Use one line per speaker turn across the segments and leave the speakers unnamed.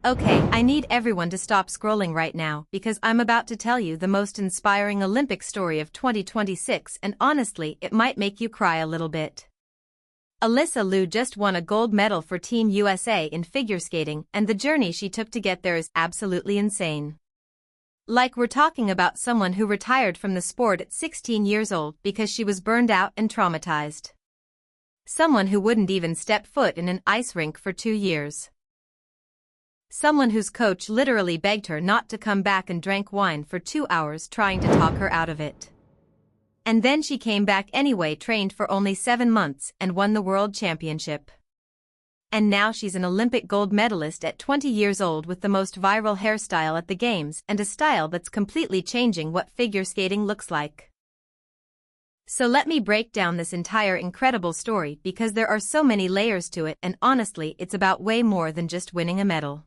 Okay, I need everyone to stop scrolling right now because I'm about to tell you the most inspiring Olympic story of 2026 and honestly, it might make you cry a little bit. Alysa Liu just won a gold medal for Team USA in figure skating and the journey she took to get there is absolutely insane. Like we're talking about someone who retired from the sport at 16 years old because she was burned out and traumatized. Someone who wouldn't even step foot in an ice rink for 2 years. Someone whose coach literally begged her not to come back and drank wine for 2 hours trying to talk her out of it. And then she came back anyway, trained for only 7 months and won the world championship. And now she's an Olympic gold medalist at 20 years old with the most viral hairstyle at the games and a style that's completely changing what figure skating looks like. So let me break down this entire incredible story because there are so many layers to it and honestly it's about way more than just winning a medal.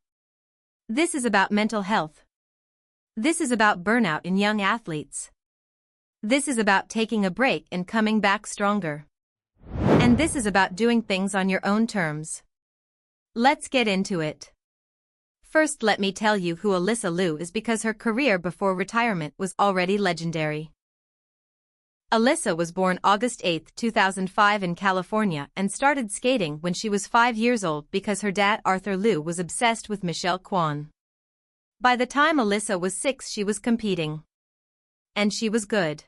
This is about mental health. This is about burnout in young athletes. This is about taking a break and coming back stronger. And this is about doing things on your own terms. Let's get into it. First, let me tell you who Alysa Liu is because her career before retirement was already legendary. Alysa was born August 8, 2005 in California and started skating when she was 5 years old because her dad Arthur Liu was obsessed with Michelle Kwan. By the time Alysa was 6 she was competing. And she was good.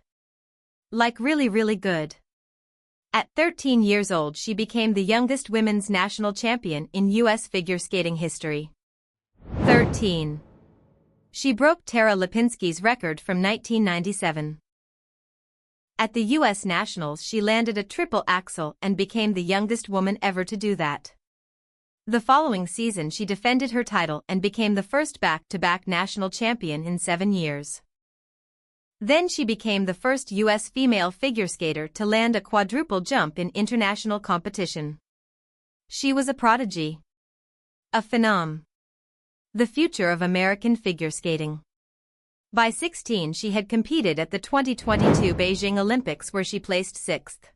Like really good. At 13 years old she became the youngest women's national champion in U.S. figure skating history. 13. She broke Tara Lipinski's record from 1997. At the U.S. Nationals she landed a triple axel and became the youngest woman ever to do that. The following season she defended her title and became the first back-to-back national champion in 7 years. Then she became the first U.S. female figure skater to land a quadruple jump in international competition. She was a prodigy. A phenom. The future of American figure skating. By 16 she had competed at the 2022 Beijing Olympics where she placed 6th.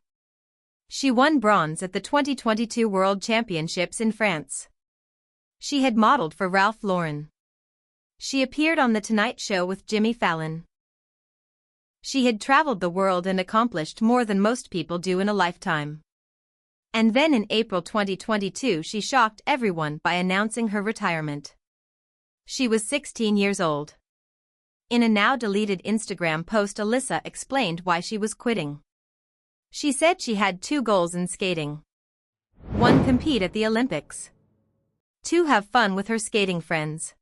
She won bronze at the 2022 World Championships in France. She had modeled for Ralph Lauren. She appeared on The Tonight Show with Jimmy Fallon. She had traveled the world and accomplished more than most people do in a lifetime. And then in April 2022 she shocked everyone by announcing her retirement. She was 16 years old. In a now-deleted Instagram post Alysa explained why she was quitting. She said she had 2 goals in skating. 1. Compete at the Olympics. 2. Have fun with her skating friends.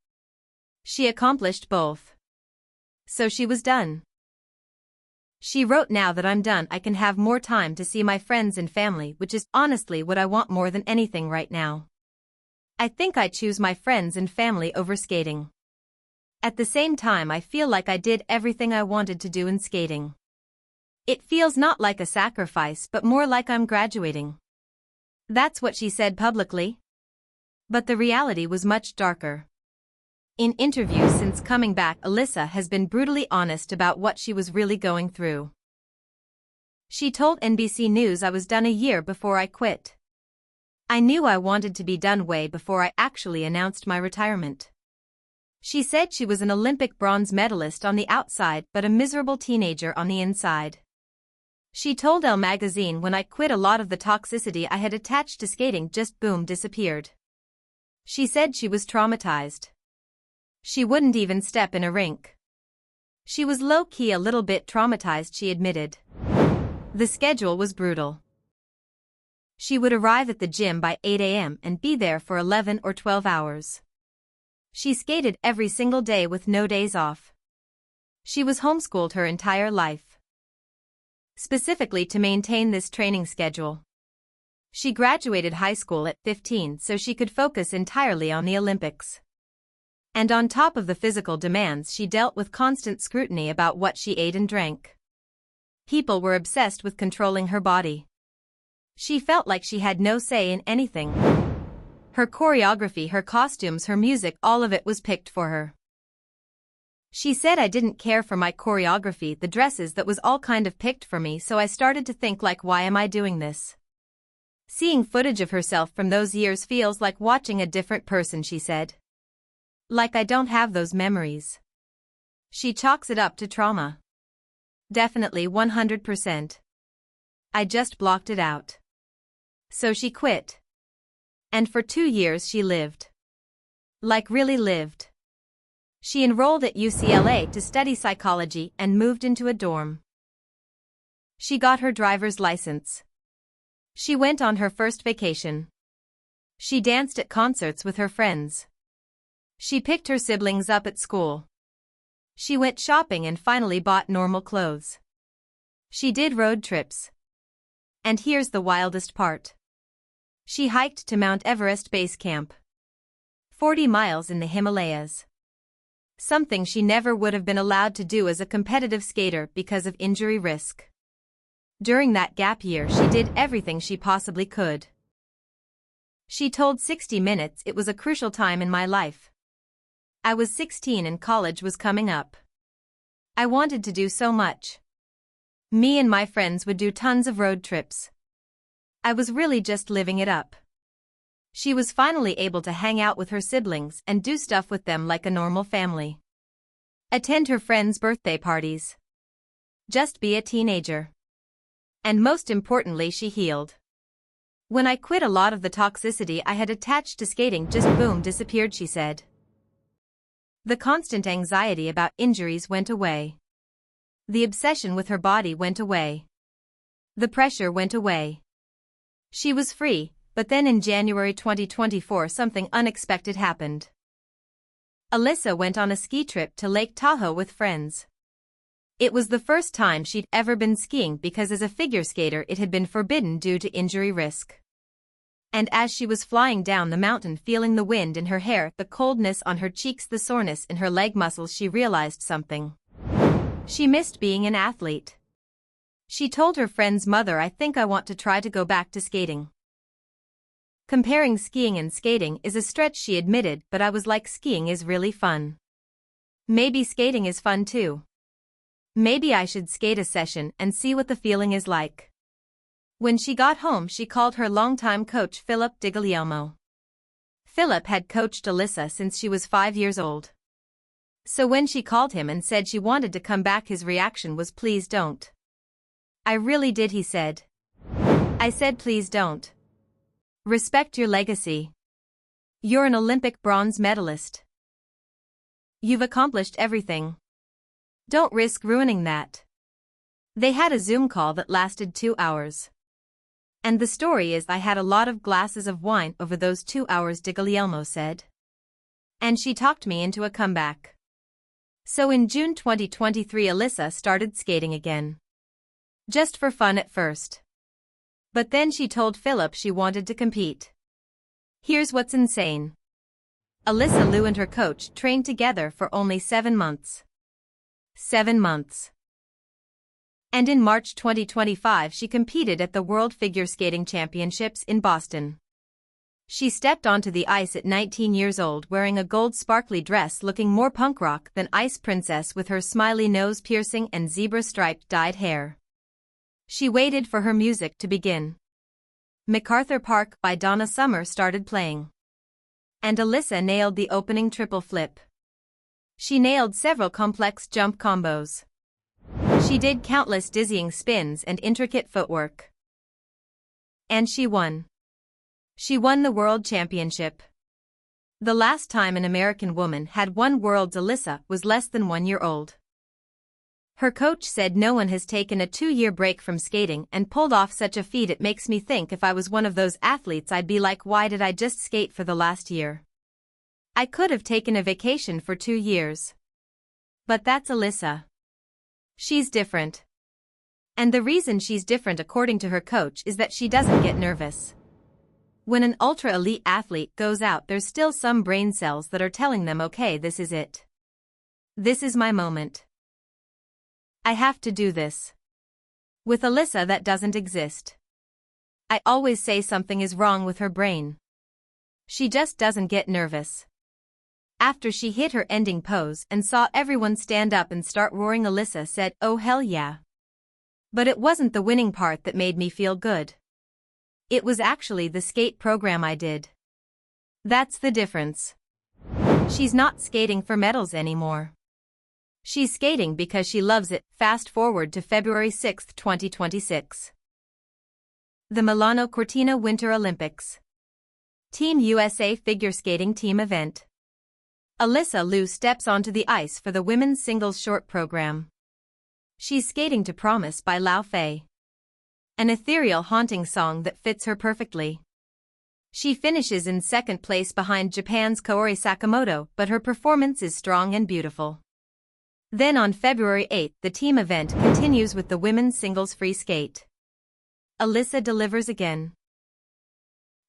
She accomplished both. So she was done. She wrote, "Now that I'm done I can have more time to see my friends and family, which is honestly what I want more than anything right now. I think I choose my friends and family over skating. At the same time I feel like I did everything I wanted to do in skating. It feels not like a sacrifice but more like I'm graduating." That's what she said publicly. But the reality was much darker. In interviews since coming back Alysa has been brutally honest about what she was really going through. She told NBC News, "I was done a year before I quit. I knew I wanted to be done way before I actually announced my retirement." She said she was an Olympic bronze medalist on the outside but a miserable teenager on the inside. She told Elle magazine, "When I quit a lot of the toxicity I had attached to skating just boom disappeared." She said she was traumatized. She wouldn't even step in a rink. She was low-key a little bit traumatized, she admitted. The schedule was brutal. She would arrive at the gym by 8 a.m. and be there for 11 or 12 hours. She skated every single day with no days off. She was homeschooled her entire life, specifically to maintain this training schedule. She graduated high school at 15 so she could focus entirely on the Olympics. And on top of the physical demands she dealt with constant scrutiny about what she ate and drank. People were obsessed with controlling her body. She felt like she had no say in anything. Her choreography, her costumes, her music, all of it was picked for her. She said, "I didn't care for my choreography, the dresses, that was all kind of picked for me, so I started to think like, why am I doing this?" Seeing footage of herself from those years feels like watching a different person, she said. Like I don't have those memories. She chalks it up to trauma. Definitely 100%. I just blocked it out. So she quit. And for 2 years she lived. Like really lived. She enrolled at UCLA to study psychology and moved into a dorm. She got her driver's license. She went on her first vacation. She danced at concerts with her friends. She picked her siblings up at school. She went shopping and finally bought normal clothes. She did road trips. And here's the wildest part. She hiked to Mount Everest Base Camp. 40 miles in the Himalayas. Something she never would have been allowed to do as a competitive skater because of injury risk. During that gap year she did everything she possibly could. She told 60 Minutes it was a crucial time in my life. I was 16 and college was coming up. I wanted to do so much. Me and my friends would do tons of road trips. I was really just living it up. She was finally able to hang out with her siblings and do stuff with them like a normal family. Attend her friends' birthday parties. Just be a teenager. And most importantly, she healed. When I quit, a lot of the toxicity I had attached to skating just boom disappeared, she said. The constant anxiety about injuries went away. The obsession with her body went away. The pressure went away. She was free, but then in January 2024 something unexpected happened. Alysa went on a ski trip to Lake Tahoe with friends. It was the first time she'd ever been skiing because as a figure skater it had been forbidden due to injury risk. And as she was flying down the mountain, feeling the wind in her hair, the coldness on her cheeks, the soreness in her leg muscles, she realized something. She missed being an athlete. She told her friend's mother, "I think I want to try to go back to skating." Comparing skiing and skating is a stretch, she admitted, but I was like, skiing is really fun. Maybe skating is fun too. Maybe I should skate a session and see what the feeling is like. When she got home, she called her longtime coach Philip DiGuglielmo. Philip had coached Alysa since she was 5 years old. So when she called him and said she wanted to come back, his reaction was, "Please don't." "I really did," he said. "I said please don't. Respect your legacy. You're an Olympic bronze medalist. You've accomplished everything. Don't risk ruining that." They had a Zoom call that lasted 2 hours. And the story is, I had a lot of glasses of wine over those 2 hours, DiGuglielmo said. And she talked me into a comeback. So in June 2023 Alysa started skating again. Just for fun at first. But then she told Philip she wanted to compete. Here's what's insane. Alysa Liu and her coach trained together for only 7 months. 7 months. And in March 2025 she competed at the World Figure Skating Championships in Boston. She stepped onto the ice at 19 years old wearing a gold sparkly dress, looking more punk rock than Ice Princess with her smiley nose piercing and zebra-striped dyed hair. She waited for her music to begin. MacArthur Park by Donna Summer started playing. And Alysa nailed the opening triple flip. She nailed several complex jump combos. She did countless dizzying spins and intricate footwork. And she won. She won the World Championship. The last time an American woman had won Worlds, Alysa was less than 1 year old. Her coach said, "No one has taken a 2-year break from skating and pulled off such a feat. It makes me think if I was one of those athletes I'd be like, why did I just skate for the last year? I could have taken a vacation for 2 years. But that's Alysa. She's different. And the reason she's different, according to her coach, is that she doesn't get nervous. When an ultra-elite athlete goes out, there's still some brain cells that are telling them, okay, this is it. This is my moment. I have to do this. With Alysa that doesn't exist. I always say something is wrong with her brain. She just doesn't get nervous. After she hit her ending pose and saw everyone stand up and start roaring, Alysa said, "Oh hell yeah. But it wasn't the winning part that made me feel good. It was actually the skate program I did. That's the difference." She's not skating for medals anymore. She's skating because she loves it. Fast forward to February 6, 2026. The Milano Cortina Winter Olympics. Team USA figure skating team event. Alysa Liu steps onto the ice for the women's singles short program. She's skating to Promise by Lao Fei. An ethereal haunting song that fits her perfectly. She finishes in second place behind Japan's Kaori Sakamoto, but her performance is strong and beautiful. Then on February 8, the team event continues with the women's singles free skate. Alysa delivers again.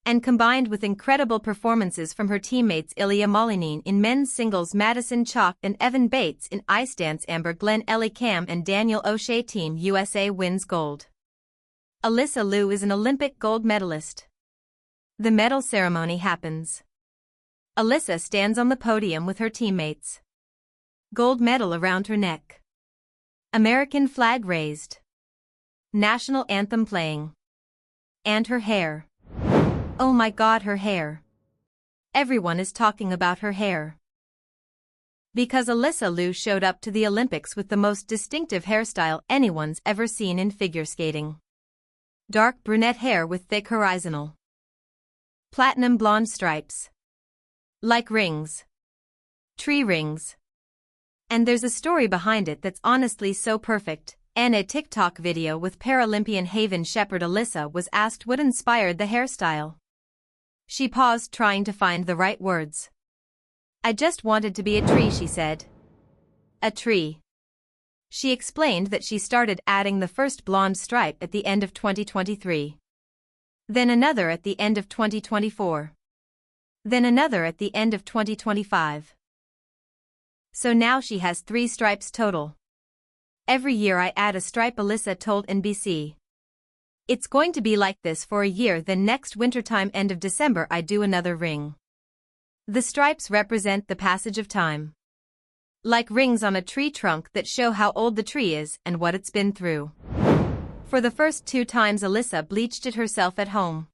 And combined with incredible performances from her teammates Ilya Malinin in men's singles, Madison Chalk and Evan Bates in ice dance, Amber Glenn, Ellie Cam and Daniel O'Shea, Team USA wins gold. Alysa Liu is an Olympic gold medalist. The medal ceremony happens. Alysa stands on the podium with her teammates. Gold medal around her neck. American flag raised. National anthem playing. And her hair. Oh my God, her hair. Everyone is talking about her hair. Because Alysa Liu showed up to the Olympics with the most distinctive hairstyle anyone's ever seen in figure skating. Dark brunette hair with thick horizontal. Platinum blonde stripes. Like rings. Tree rings. And there's a story behind it that's honestly so perfect. In a TikTok video with Paralympian Haven Shepherd, Alysa was asked what inspired the hairstyle. She paused, trying to find the right words. I just wanted to be a tree, she said. A tree. She explained that she started adding the first blonde stripe at the end of 2023. Then another at the end of 2024. Then another at the end of 2025. So now she has 3 stripes total. Every year I add a stripe, Alysa told NBC. It's going to be like this for a year, then next wintertime, end of December, I do another ring. The stripes represent the passage of time. Like rings on a tree trunk that show how old the tree is and what it's been through. For the first 2 times Alysa bleached it herself at home.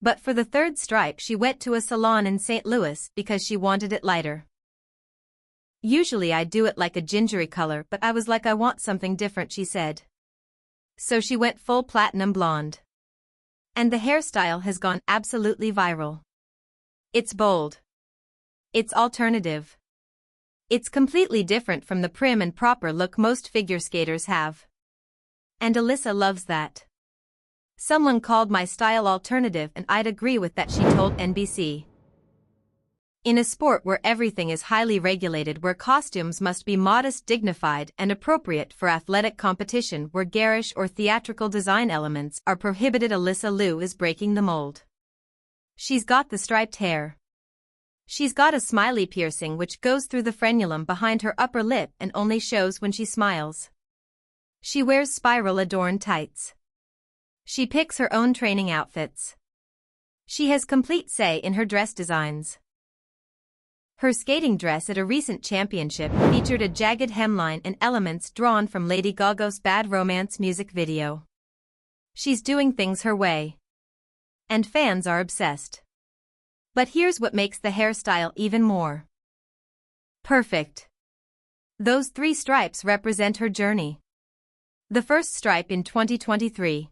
But for the 3rd stripe she went to a salon in St. Louis because she wanted it lighter. Usually I do it like a gingery color, but I was like, I want something different, she said. So she went full platinum blonde. And the hairstyle has gone absolutely viral. It's bold. It's alternative. It's completely different from the prim and proper look most figure skaters have. And Alysa loves that. Someone called my style alternative and I'd agree with that, she told NBC. In a sport where everything is highly regulated, where costumes must be modest, dignified, and appropriate for athletic competition, where garish or theatrical design elements are prohibited, Alysa Liu is breaking the mold. She's got the striped hair. She's got a smiley piercing which goes through the frenulum behind her upper lip and only shows when she smiles. She wears spiral-adorned tights. She picks her own training outfits. She has complete say in her dress designs. Her skating dress at a recent championship featured a jagged hemline and elements drawn from Lady Gaga's Bad Romance music video. She's doing things her way. And fans are obsessed. But here's what makes the hairstyle even more perfect. Those 3 stripes represent her journey. The first stripe in 2023.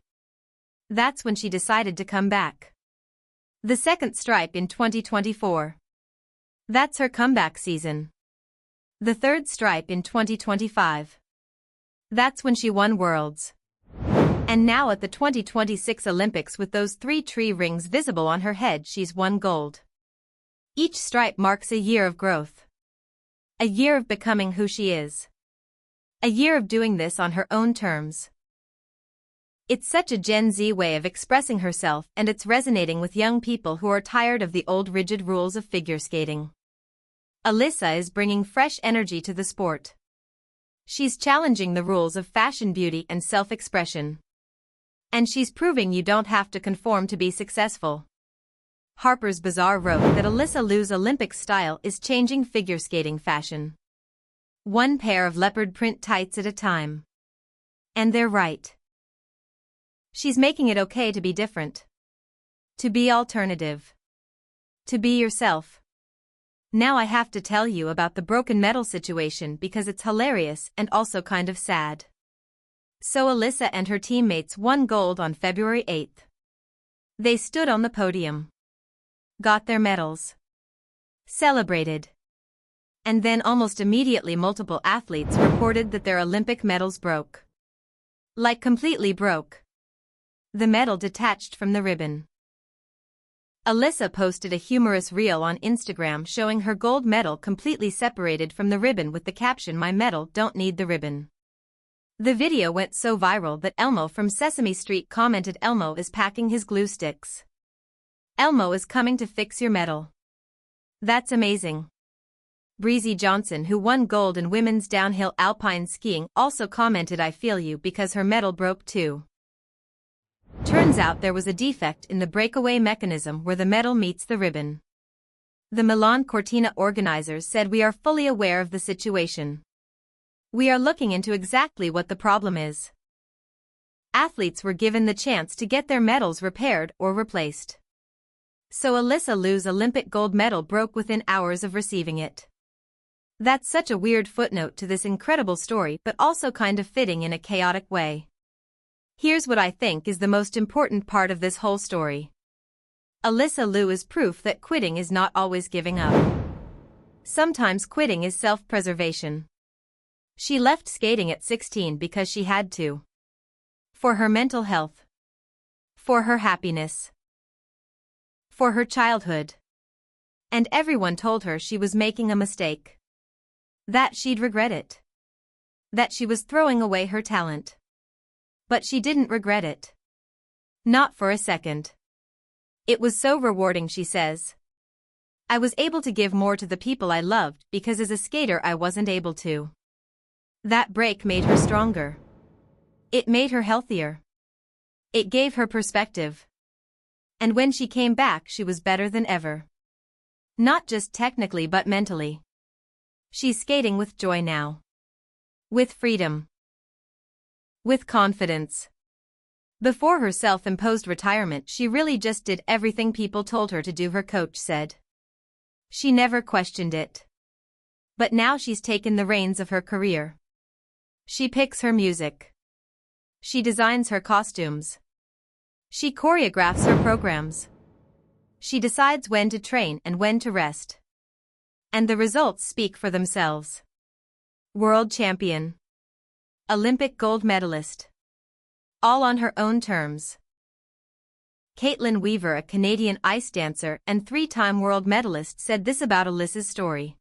That's when she decided to come back. The second stripe in 2024. That's her comeback season. The 3rd stripe in 2025. That's when she won Worlds. And now at the 2026 Olympics, with those 3 tree rings visible on her head, she's won gold. Each stripe marks a year of growth. A year of becoming who she is. A year of doing this on her own terms. It's such a Gen Z way of expressing herself, and it's resonating with young people who are tired of the old rigid rules of figure skating. Alysa is bringing fresh energy to the sport. She's challenging the rules of fashion, beauty, and self-expression. And she's proving you don't have to conform to be successful. Harper's Bazaar wrote that Alysa Liu's Olympic style is changing figure skating fashion. One pair of leopard print tights at a time. And they're right. She's making it okay to be different. To be alternative. To be yourself. Now I have to tell you about the broken medal situation because it's hilarious and also kind of sad. So Alysa and her teammates won gold on February 8th. They stood on the podium, got their medals, celebrated. And then almost immediately multiple athletes reported that their Olympic medals broke. Like completely broke. The medal detached from the ribbon. Alysa posted a humorous reel on Instagram showing her gold medal completely separated from the ribbon with the caption "My medal don't need the ribbon." The video went so viral that Elmo from Sesame Street commented, "Elmo is packing his glue sticks. Elmo is coming to fix your medal. That's amazing." Breezy Johnson, who won gold in women's downhill alpine skiing, also commented, "I feel you," because her medal broke too. Turns out there was a defect in the breakaway mechanism where the medal meets the ribbon. The Milan Cortina organizers said, "We are fully aware of the situation. We are looking into exactly what the problem is." Athletes were given the chance to get their medals repaired or replaced. So Alysa Liu's Olympic gold medal broke within hours of receiving it. That's such a weird footnote to this incredible story, but also kind of fitting in a chaotic way. Here's what I think is the most important part of this whole story. Alysa Liu is proof that quitting is not always giving up. Sometimes quitting is self-preservation. She left skating at 16 because she had to. For her mental health. For her happiness. For her childhood. And everyone told her she was making a mistake. That she'd regret it. That she was throwing away her talent. But she didn't regret it. Not for a second. It was so rewarding, she says. I was able to give more to the people I loved because as a skater I wasn't able to. That break made her stronger. It made her healthier. It gave her perspective. And when she came back she was better than ever. Not just technically but mentally. She's skating with joy now. With freedom. With confidence. Before her self-imposed retirement she really just did everything people told her to do, her coach said. She never questioned it. But now she's taken the reins of her career. She picks her music. She designs her costumes. She choreographs her programs. She decides when to train and when to rest. And the results speak for themselves. World champion. Olympic gold medalist. All on her own terms. Caitlin Weaver, a Canadian ice dancer and three-time world medalist, said this about Alysa's story.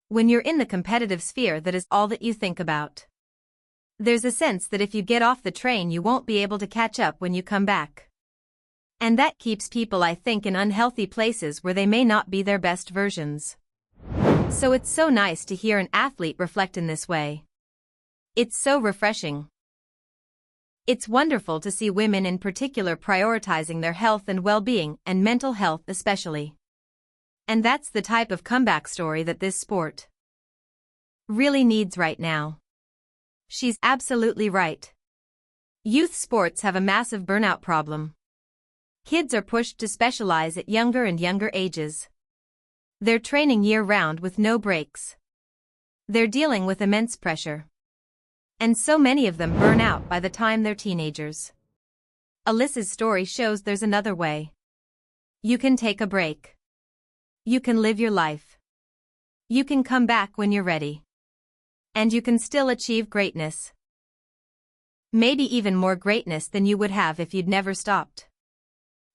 When you're in the competitive sphere, that is all that you think about. There's a sense that if you get off the train you won't be able to catch up when you come back. And that keeps people, I think, in unhealthy places where they may not be their best versions. So it's so nice to hear an athlete reflect in this way. It's so refreshing. It's wonderful to see women in particular prioritizing their health and well-being, and mental health especially. And that's the type of comeback story that this sport really needs right now. She's absolutely right. Youth sports have a massive burnout problem. Kids are pushed to specialize at younger and younger ages. They're training year-round with no breaks. They're dealing with immense pressure. And so many of them burn out by the time they're teenagers. Alysa's story shows there's another way. You can take a break. You can live your life. You can come back when you're ready. And you can still achieve greatness. Maybe even more greatness than you would have if you'd never stopped.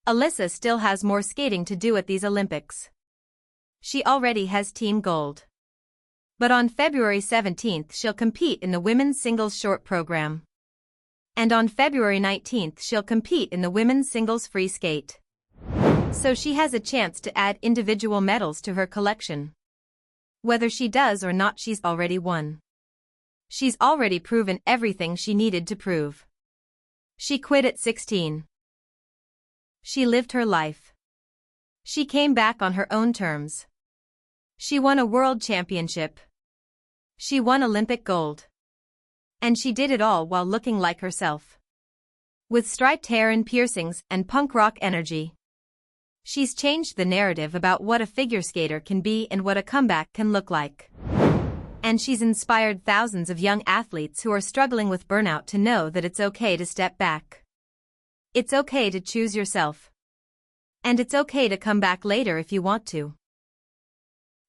Alysa still has more skating to do at these Olympics. She already has team gold. But on February 17th she'll compete in the women's singles short program. And on February 19th she'll compete in the women's singles free skate. So she has a chance to add individual medals to her collection. Whether she does or not, she's already won. She's already proven everything she needed to prove. She quit at 16. She lived her life. She came back on her own terms. She won a world championship. She won Olympic gold. And she did it all while looking like herself. With striped hair and piercings and punk rock energy. She's changed the narrative about what a figure skater can be and what a comeback can look like. And she's inspired thousands of young athletes who are struggling with burnout to know that it's okay to step back. It's okay to choose yourself. And it's okay to come back later if you want to.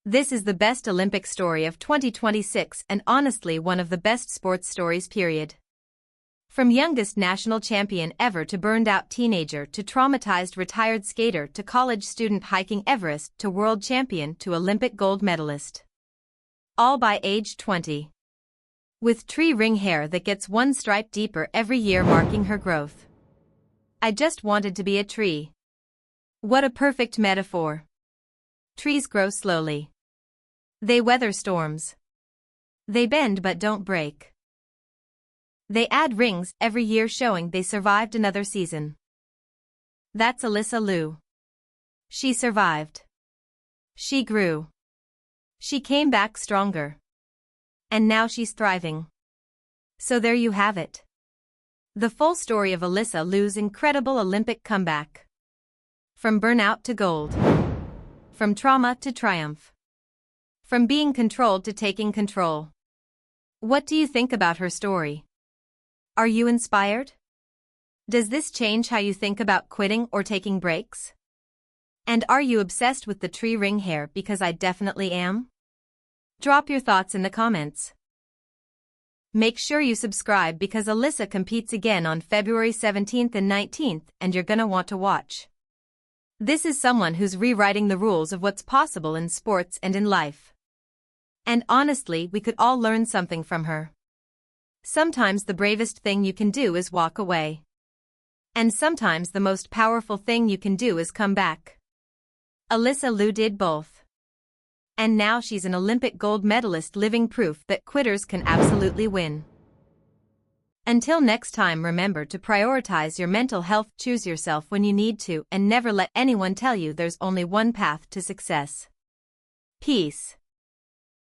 This is the best Olympic story of 2026 and honestly one of the best sports stories period. From youngest national champion ever to burned-out teenager to traumatized retired skater to college student hiking Everest to world champion to Olympic gold medalist. All by age 20. With tree ring hair that gets one stripe deeper every year marking her growth. I just wanted to be a tree. What a perfect metaphor. Trees grow slowly. They weather storms. They bend but don't break. They add rings every year showing they survived another season. That's Alysa Liu. She survived. She grew. She came back stronger. And now she's thriving. So there you have it. The full story of Alysa Liu's incredible Olympic comeback. From burnout to gold. From trauma to triumph. From being controlled to taking control. What do you think about her story? Are you inspired? Does this change how you think about quitting or taking breaks? And are you obsessed with the tree ring hair? Because I definitely am. Drop your thoughts in the comments. Make sure you subscribe because Alysa competes again on February 17th and 19th and you're gonna want to watch. This is someone who's rewriting the rules of what's possible in sports and in life. And honestly, we could all learn something from her. Sometimes the bravest thing you can do is walk away. And sometimes the most powerful thing you can do is come back. Alysa Liu did both. And now she's an Olympic gold medalist, living proof that quitters can absolutely win. Until next time, remember to prioritize your mental health, choose yourself when you need to, and never let anyone tell you there's only one path to success. Peace.